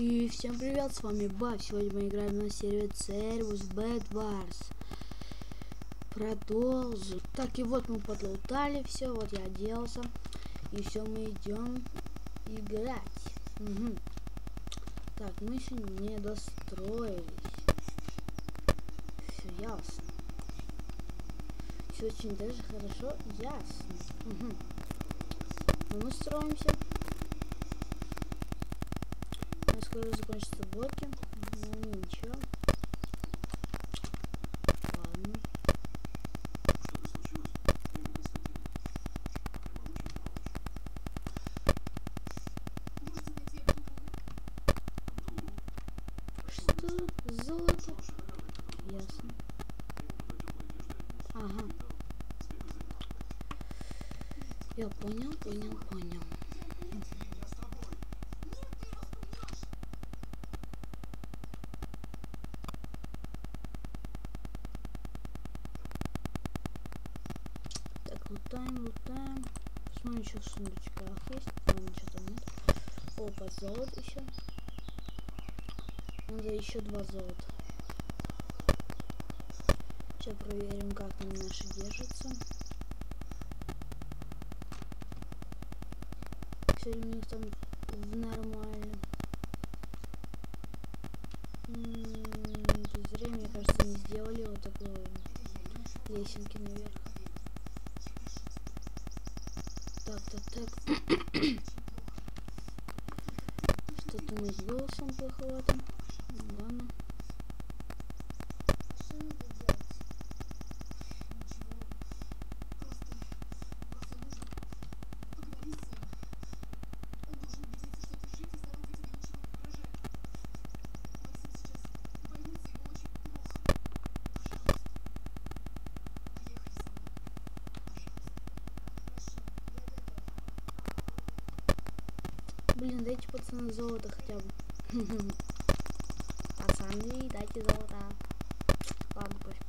И всем привет, с вами Бак. Сегодня мы играем на сервере Cervus Bed Wars. Продолжим. Так, и вот мы подлутали все, вот я оделся. И все, мы идем играть. Угу. Так, мы еще не достроились. Все ясно. Все очень даже хорошо ясно. Угу. Но мы строимся. Скоро закончатся блоки, но ничего. Ладно. Что? Золото? Ясно. Ага. Я понял. Лутаем. Посмотрим, что в сундучках есть. Ничего там нет. Опа, золото еще. Надо еще 2 золота. Сейчас проверим, как там наши держатся. Кстати, у них там нормально. Зря, мне кажется, не сделали вот такой лесенки наверх. Так. Что-то мы с голосом плоховато. Ладно. Блин, дайте, пацаны, золото хотя бы. Пацаны, дайте золото. Ладно, пофиг.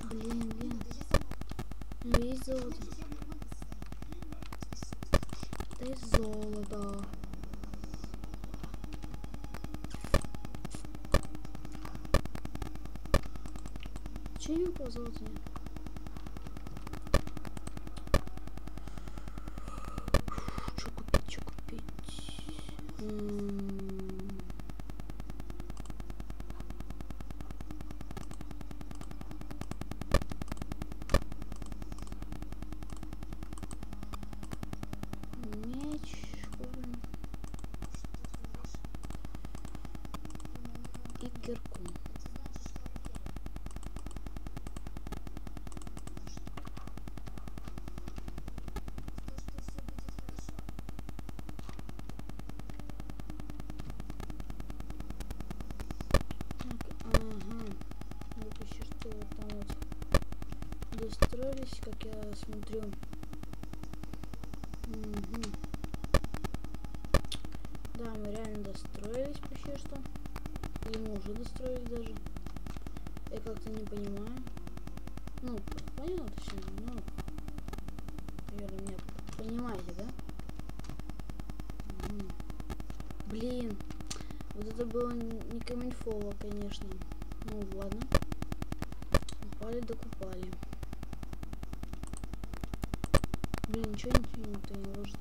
Блин. Есть золото. Дай золото. Че не упал золото? Че купить? Меч. И кирку. Достроились, как я смотрю. Да, мы реально достроились почти что. Или мы уже достроились даже. Я как-то не понимаю. Ну, понял точнее, ну, наверное, меня понимаете, да? Блин, вот это было не камильфово, конечно. Ну ладно. Упали, докупали. Блин, ничего никто не ложит.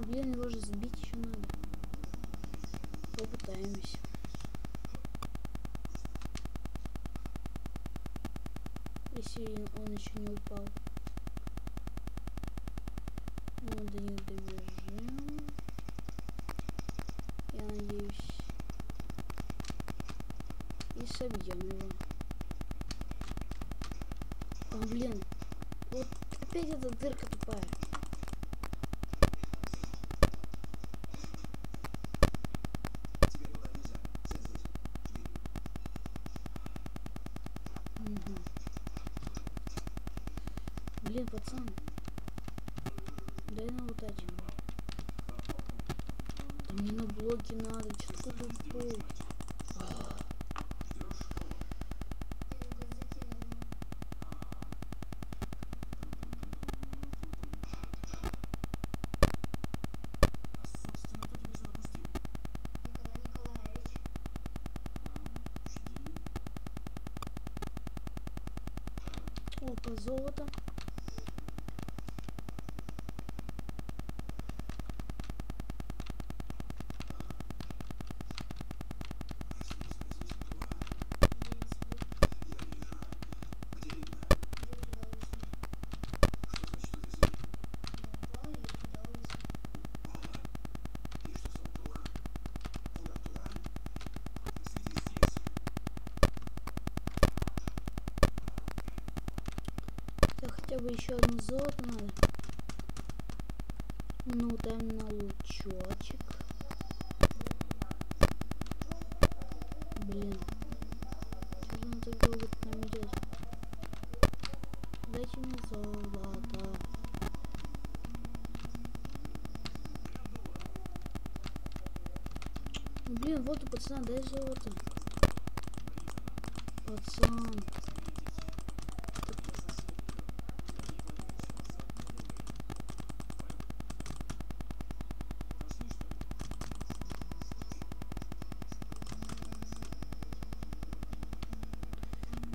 Блин, его же сбить еще надо. Попытаемся. Если он еще не упал. Мы до них добежим. Я надеюсь. И собьем его. Блин. Вот опять эта дырка тупая. Блин, пацан. Дай налутать его. Да мне на блоке надо, что такое тупой. Опа, золото. Хотя бы еще одно золото надо. Ну, там на лучочек. Блин. Что же он так долго к нам идет? Дайте мне золото. Ну, блин, вот у пацана, дай золото. Пацан.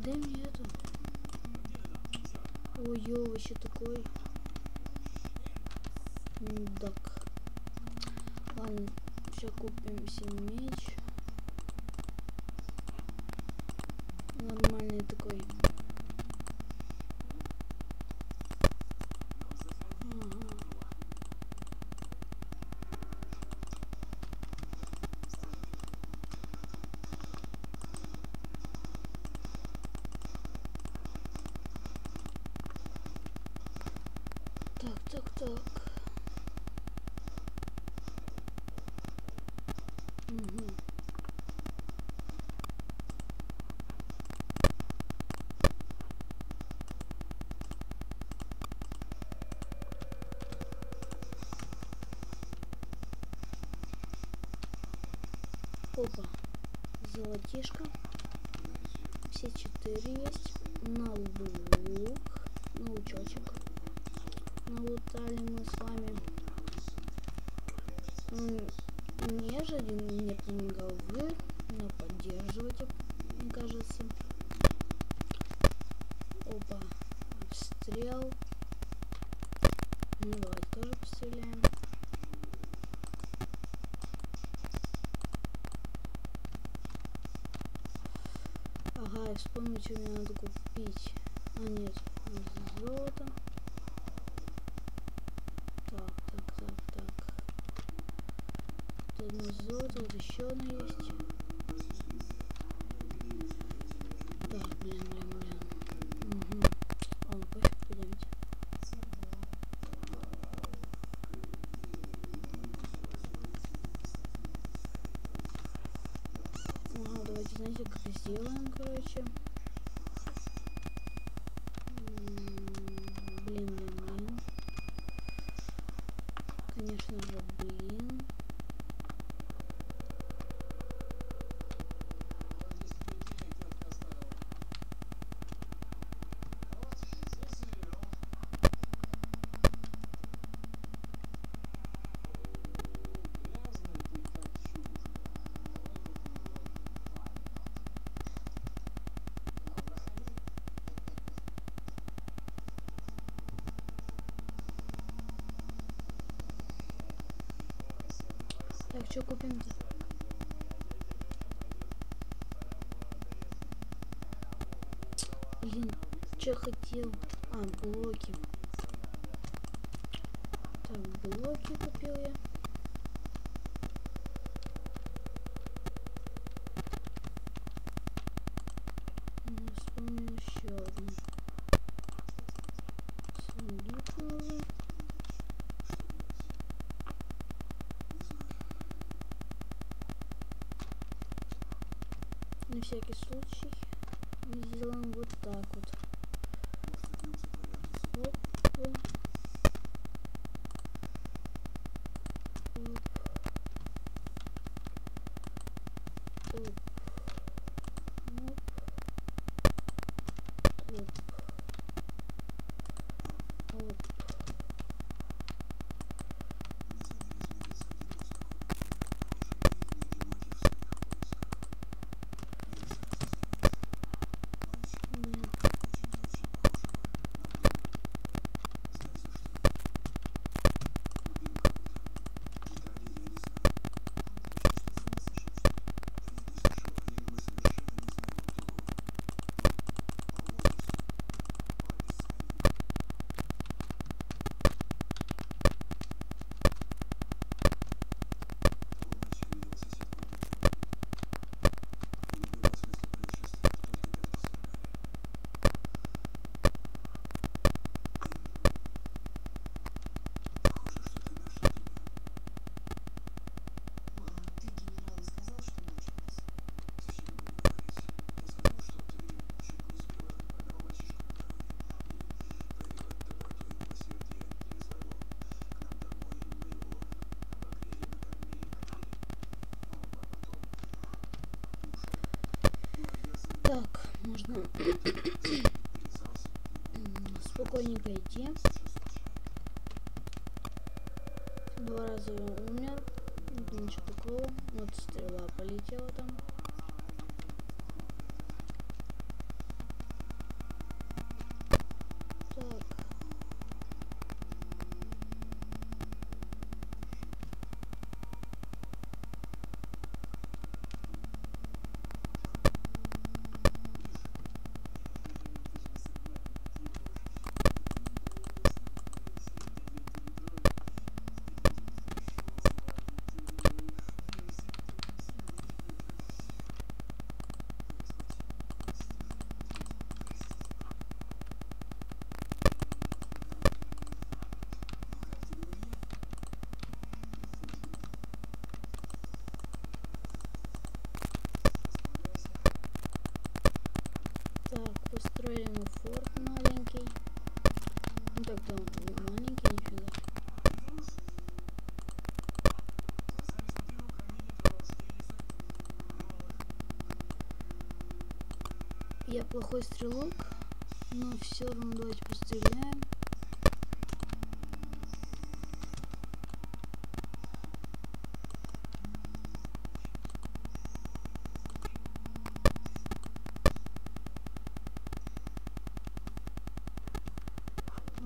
Дай мне это. Ой, ё, вообще такой. Так. Ладно, сейчас купим себе меч. Нормальный такой. Ага. Так. Угу. Опа. Золотишко. Все 4 есть. На лук. На лучочек. Налутали мы с вами. Мне же нет головы. Но поддерживайте, мне кажется. Опа. Обстрел. Ну, давайте тоже постреляем. Ага, я вспомнил, что мне надо купить. А, нет. Золото. Так. Вот одно золото, вот еще одно есть. Так, блин. Угу. Ладно, пофиг, пойдемте. Ага, давайте, знаете, как сделаем, короче. Блин. Конечно же, блин. Так, что купим-то? Блин, что хотел? А, блоки. Так, блоки купил я. Вспомнил еще одну. Сундук новый. На всякий случай мы сделаем вот так вот. Оп. Так, можно спокойненько идти. 2 раза умер. Ничего такого. Вот стрела полетела там. Так. Так, построили мы форт маленький. Ну так-то он маленький, нифига. Я плохой стрелок, но все равно давайте постреляем.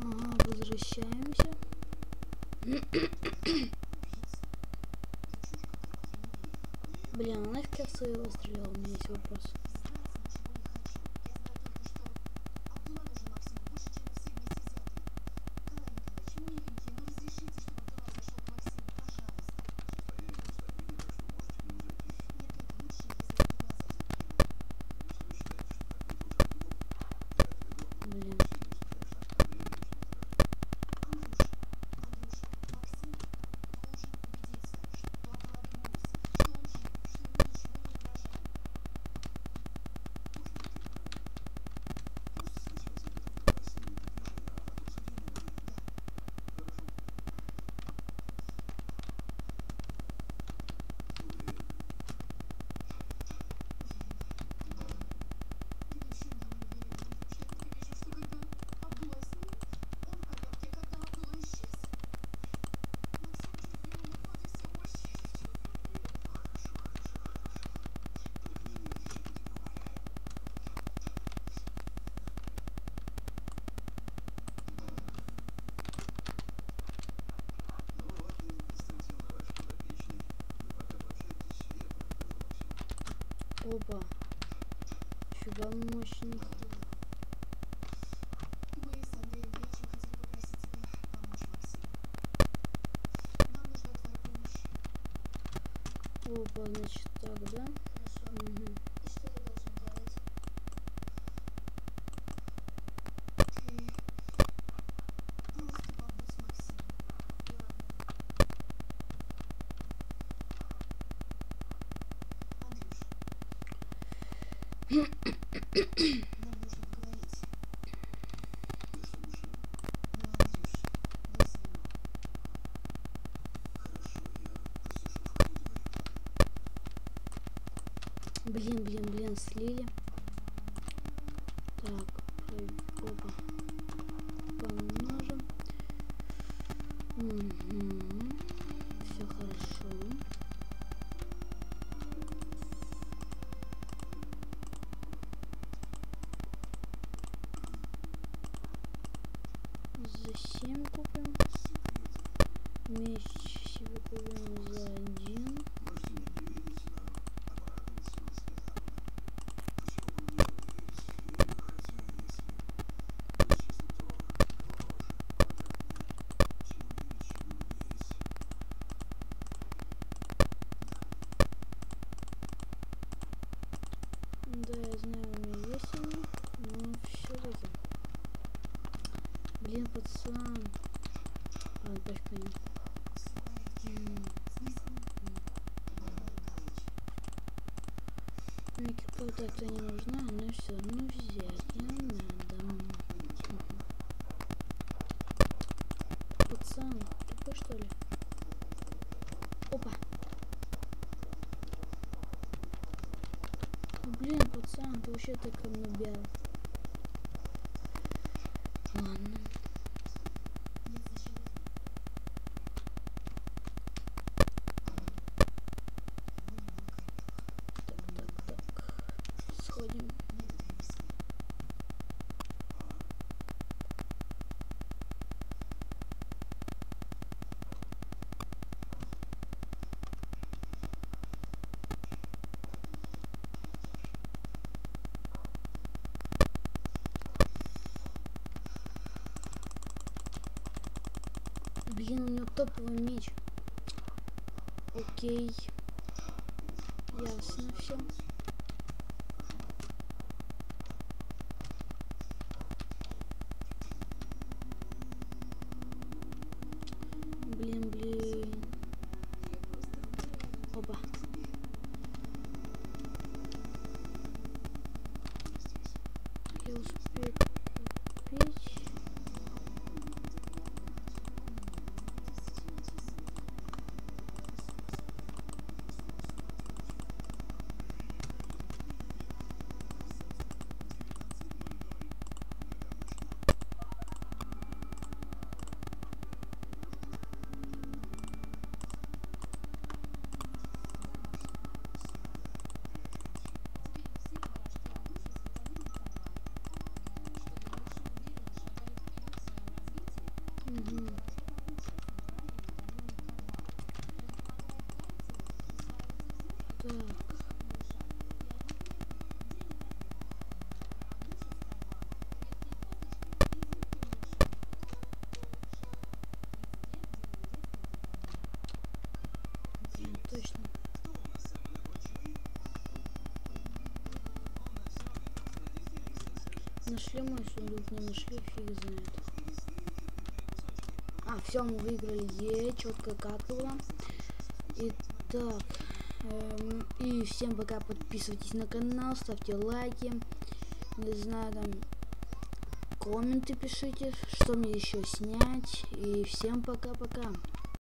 Ага, возвращаемся. Блин, а нафиг я в своего стрелял? У меня есть вопрос. Блин. Опа. Фига мощный. Мы с Андреем Ильичем хотели попросить тебя помочь Максиму. Нам нужна твоя помощь. Опа, значит так, да? Хорошо. Угу. И что я должен делать? Ты просто побудь с Максимом. Ладно? Андрюш. Нам нужно поговорить. Ну, Андрюш, дай со мной. Блин, слили. Так, опа. Помножим. Угу. Все хорошо. За 7 купим. Меч себе купим за 1. Да, я знаю, у меня есть они, но все-таки. Блин, пацан. Ладно, пофиг на него. Мне кирка-то не нужна, но все равно взять не надо. Пацан, тупой что ли? Опа. Ну, блин, пацан, ты вообще так обнубел. Ладно. Нет защиты. Так. Сходим. Нет ремесла. Блин, у него топовый меч. Окей. Ясно все. Блин. Опа. Я успею купить. Угу. Так. Точно. Нашли мой сундук, не нашли, фиг знает. А, все, мы выиграли, четко как было. Итак, и всем пока, подписывайтесь на канал, ставьте лайки, не знаю, там, комменты пишите, что мне еще снять, и всем пока-пока.